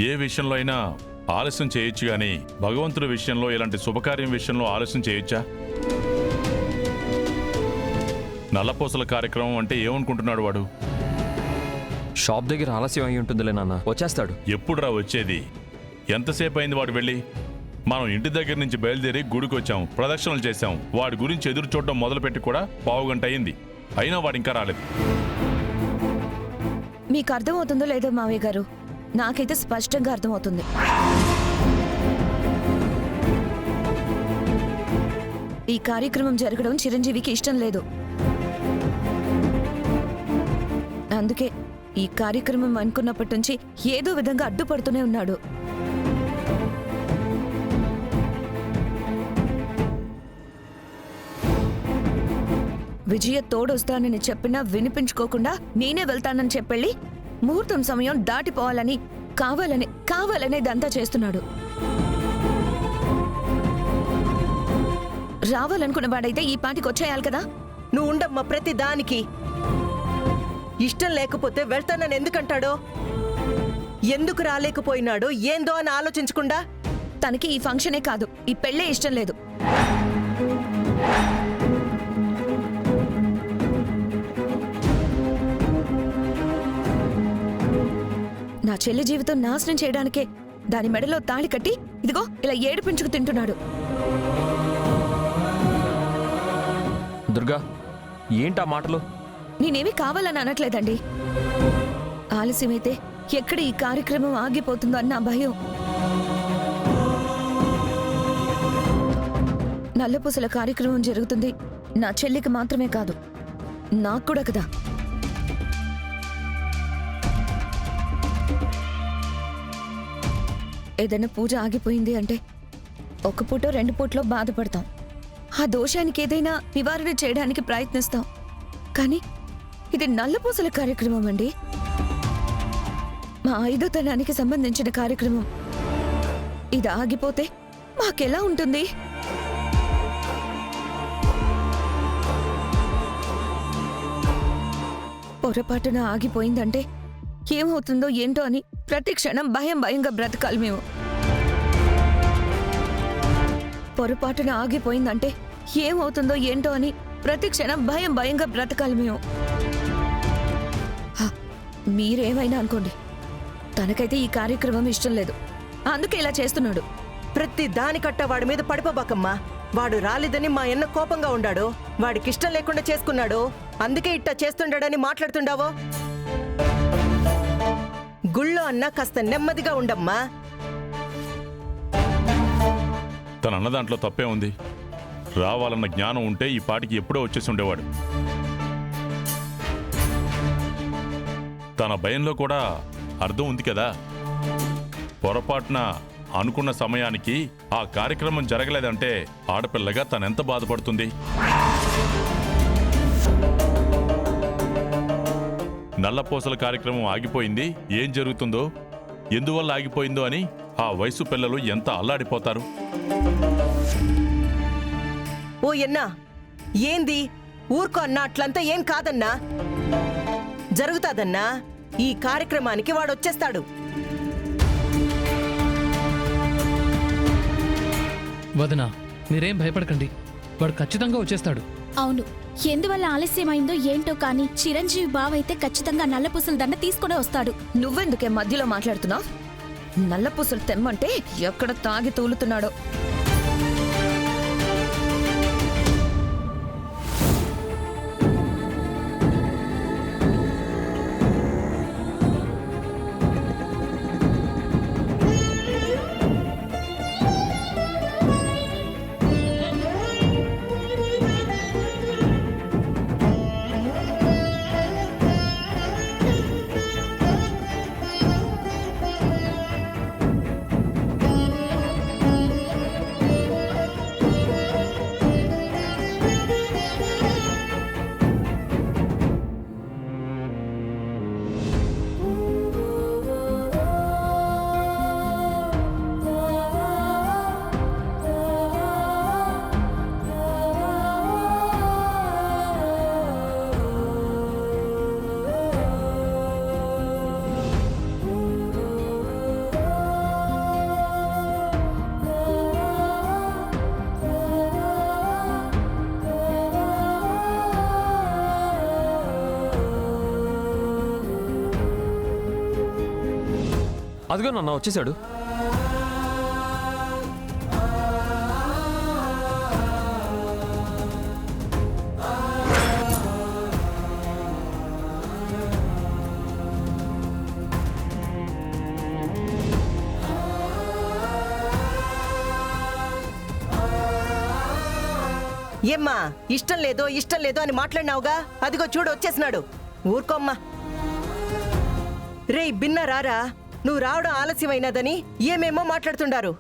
ఏ విషయంలో అయినా ఆలస్యం చేయొచ్చు గాని భగవంతుడి విషయంలో ఇలాంటి శుభకార్యం విషయంలో ఆలస్యం చేయొచ్చా? నల్లపూసల కార్యక్రమం అంటే ఏమనుకుంటున్నాడు వాడు? షాప్ దగ్గర ఆలస్యం అయి ఉంటుందిలే నాన్న, వచ్చేస్తాడు. ఎప్పుడురా వచ్చేది? ఎంతసేపు అయింది వాడు వెళ్ళి? మనం ఇంటి దగ్గర నుంచి బయలుదేరి గుడికి వచ్చాం, ప్రదక్షిణలు చేశాం. వాడి గురించి ఎదురు చూడడం మొదలుపెట్టి కూడా పావుగంట అయింది, అయినా వాడు ఇంకా రాలేదు. మీకు అర్థమవుతుందో లేదో మావయ్య గారు, నాకైతే స్పష్టంగా అర్థమవుతుంది. ఈ కార్యక్రమం జరగడం చిరంజీవికి ఇష్టం లేదు. అందుకే ఈ కార్యక్రమం అనుకున్నప్పటి నుంచి ఏదో విధంగా అడ్డుపడుతూనే ఉన్నాడు. విజయ తోడొస్తానని చెప్పినా వినిపించుకోకుండా నేనే వెళ్తానని చెప్పెళ్ళి ముహూర్తం సమయం దాటిపోవాలని కావాలనే ఇదంతా చేస్తున్నాడు. రావాలనుకున్న వాడైతే ఈ పాటికి వచ్చేయాలి కదా. నువ్వు ఉండమ్మా, ప్రతి దానికి ఇష్టం లేకపోతే వెళ్తానని ఎందుకంటాడో, ఎందుకు రాలేకపోయినాడో ఏందో అని ఆలోచించకుండా. తనకి ఈ ఫంక్షనే కాదు, ఈ పెళ్ళే ఇష్టం లేదు. నా చెల్లి జీవితం నాశనం చేయడానికే దాని మెడలో తాళి కట్టి ఇదిగో ఇలా ఏడిపించుకు తింటున్నాడు. దుర్గా, ఏంటా మాటలు? నేనేమీ కావాలని అనట్లేదండి. ఆలస్యమైతే ఎక్కడ ఈ కార్యక్రమం ఆగిపోతుందో అన్న భయం. నల్లపూసల కార్యక్రమం జరుగుతుంది నా చెల్లికి మాత్రమే కాదు, నాకు కూడా కదా. ఏదైనా పూజ ఆగిపోయింది అంటే ఒక పూటో 2 పూటలో బాధపడతాం. ఆ దోషానికి ఏదైనా నివారణ చేయడానికి ప్రయత్నిస్తాం. కానీ ఇది నల్లపూసల కార్యక్రమం అండి, మా 5వ తనానికి సంబంధించిన కార్యక్రమం. ఇది ఆగిపోతే మాకెలా ఉంటుంది? పొరపాటున ఆగిపోయిందంటే ఏమవుతుందో ఏంటో అని ప్రతి క్షణం భయంగా బ్రతకాలి మేము. పొరపాటున ఆగిపోయిందంటే ఏమవుతుందో ఏంటో అని ప్రతి క్షణం భయంగా బ్రతకాలి మేము. మీరేమైనా అనుకోండి, తనకైతే ఈ కార్యక్రమం ఇష్టం లేదు, అందుకే ఇలా చేస్తున్నాడు. ప్రతి దానికట్ట వాడి మీద పడిపోబాకమ్మా. వాడు రాలేదని మా అన్న కోపంగా ఉండాడు, వాడికిష్టం లేకుండా చేసుకున్నాడు, అందుకే ఇట్టా చేస్తుండాడని మాట్లాడుతుండావో. గుళ్ళో అన్నా కాస్త నెమ్మదిగా ఉండమ్మా. తన అన్న దాంట్లో తప్పే ఉంది. రావాలన్న జ్ఞానం ఉంటే ఈ పాటికి ఎప్పుడో వచ్చేసి ఉండేవాడు. తన భయంలో కూడా అర్థం ఉంది కదా. పొరపాటున అనుకున్న సమయానికి ఆ కార్యక్రమం జరగలేదంటే ఆడపిల్లగా తనెంత బాధపడుతుంది. నల్లపూసల కార్యక్రమం ఆగిపోయింది, ఏం జరుగుతుందో, ఎందువల్ల ఆగిపోయిందో అని ఆ వయసు పిల్లలు ఎంత అల్లాడిపోతారు. ఓ ఎన్నా, ఏంది ఊరుకో అన్నా, అట్లంతా ఏం కాదన్నా, జరుగుతాదన్నా. ఈ కార్యక్రమానికి వాడొచ్చేస్తాడు. వదనా, మీరేం భయపడకండి, వాడు ఖచ్చితంగా వచ్చేస్తాడు. అవును, ఎందువల్ల ఆలస్యమైందో ఏంటో కానీ చిరంజీవి బావైతే ఖచ్చితంగా నల్లపూసల దండ తీసుకునే వస్తాడు. నువ్వెందుకే మధ్యలో మాట్లాడుతున్నావు? నల్లపూసలు తెమ్మంటే ఎక్కడ తాగి తూలుతున్నాడో. అదిగో నాన్న వచ్చేసాడు. ఏమ్మా ఇష్టం లేదో అని మాట్లాడినావుగా, అదిగో చూడు వచ్చేసినాడు. ఊరుకోమ్మా. రేయ్ బిన్న రారా, నువ్వు రావడం ఆలస్యమైనదని ఏమేమో మాట్లాడుతుండారు.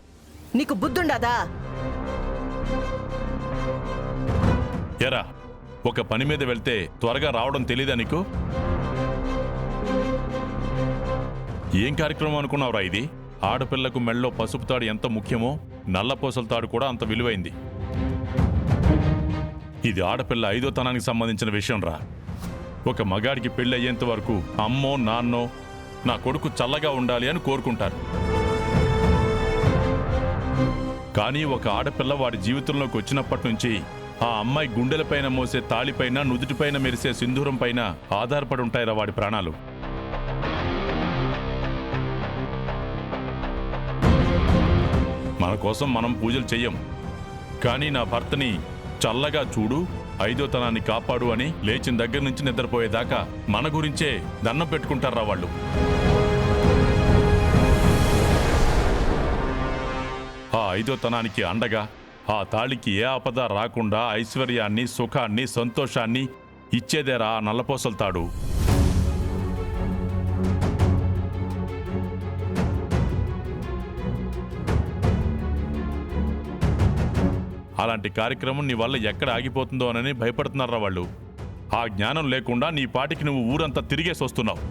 నీకు బుద్ధుండదా? ఎరా, ఒక పని మీద వెళ్తే త్వరగా రావడం తెలీదా నీకు? ఏం కార్యక్రమం అనుకున్నావురా ఇది? ఆడపిల్లకు మెళ్ళలో పసుపు తాడు ఎంత ముఖ్యమో నల్లపూసల తాడు కూడా అంత విలువైంది. ఇది ఆడపిల్ల 5వ తనానికి సంబంధించిన విషయం రా. ఒక మగాడికి పెళ్ళి అయ్యేంత వరకు అమ్మో నాన్నో నా కొడుకు చల్లగా ఉండాలి అని కోరుకుంటారు. కానీ ఒక ఆడపిల్ల వాడి జీవితంలోకి వచ్చినప్పటి నుంచి ఆ అమ్మాయి గుండెలపైన మోసే తాళిపైన, నుదుటిపైన మెరిసే సింధూరం పైన ఆధారపడి ఉంటాయిరా వాడి ప్రాణాలు. మన కోసం మనం పూజలు చెయ్యం, కానీ నా భర్తని చల్లగా చూడు, 5వ తనాన్ని కాపాడు అని లేచిన దగ్గర నుంచి నిద్రపోయేదాకా మన గురించే దండం పెట్టుకుంటారా వాళ్ళు. ఆ 5వ తనానికి అండగా, ఆ తాళికి ఏ ఆపద రాకుండా ఐశ్వర్యాన్ని, సుఖాన్ని, సంతోషాన్ని ఇచ్చేదేరా ఆ నల్లపూసల తాడు. అలాంటి కార్యక్రమం నీ వల్ల ఎక్కడ ఆగిపోతుందో అని భయపడుతున్నారా వాళ్ళు. ఆ జ్ఞానం లేకుండా నీ పాటికి నువ్వు ఊరంతా తిరిగేసి వస్తున్నావు.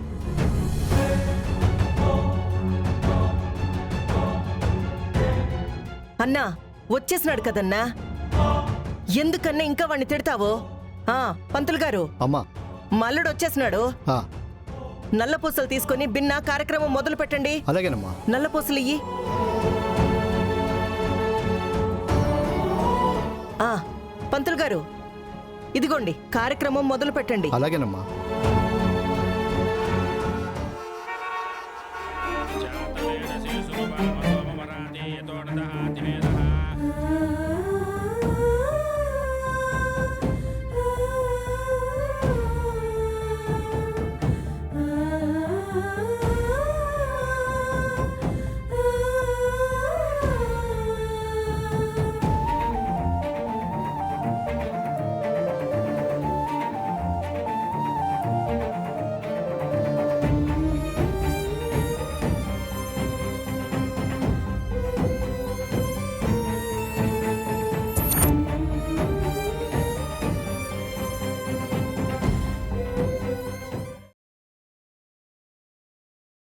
అన్నా వచ్చేసినాడు కదన్నా, ఎందుకన్నా ఇంకా వాడిని తిడతావు? పంతులు గారు, అమ్మా మల్లుడు వచ్చేసినాడు. ఆ, నల్లపూసలు తీసుకొని బిన్న కార్యక్రమం మొదలు పెట్టండి. అలాగేనమ్మా. నల్లపూసలు ఇయ్యి. పంతులు గారు, ఇదిగోండి కార్యక్రమం మొదలు పెట్టండి. అలాగేనమ్మా.